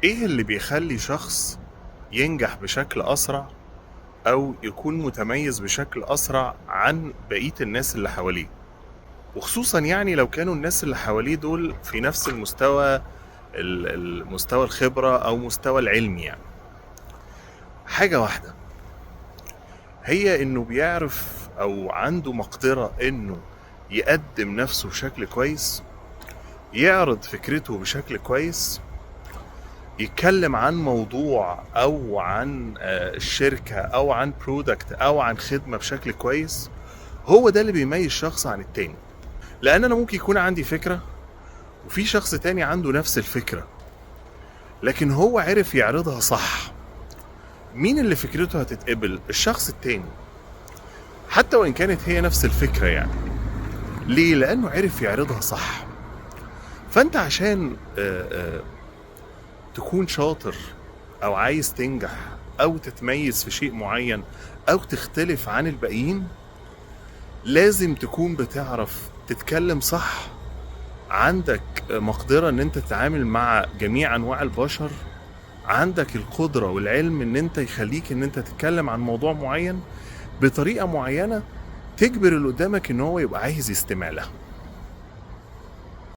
ايه اللي بيخلي شخص ينجح بشكل اسرع او يكون متميز بشكل اسرع عن بقية الناس اللي حواليه؟ وخصوصا يعني لو كانوا الناس اللي حواليه دول في نفس المستوى، المستوى الخبرة او مستوى العلم يعني. حاجة واحدة، هي انه بيعرف او عنده مقدرة انه يقدم نفسه بشكل كويس، يعرض فكرته بشكل كويس، يتكلم عن موضوع او عن الشركة او عن برودكت او عن خدمة بشكل كويس. هو ده اللي بيميز شخص عن التاني. لان انا ممكن يكون عندي فكرة وفي شخص تاني عنده نفس الفكرة، لكن هو عرف يعرضها صح. مين اللي فكرته هتتقبل؟ الشخص التاني، حتى وان كانت هي نفس الفكرة يعني. ليه؟ لانه عرف يعرضها صح. فانت عشان تكون شاطر او عايز تنجح او تتميز في شيء معين او تختلف عن الباقيين، لازم تكون بتعرف تتكلم صح، عندك مقدرة ان انت تتعامل مع جميع انواع البشر، عندك القدرة والعلم ان انت يخليك ان انت تتكلم عن موضوع معين بطريقة معينة تجبر اللي قدامك ان هو يبقى عايز يستمع لها.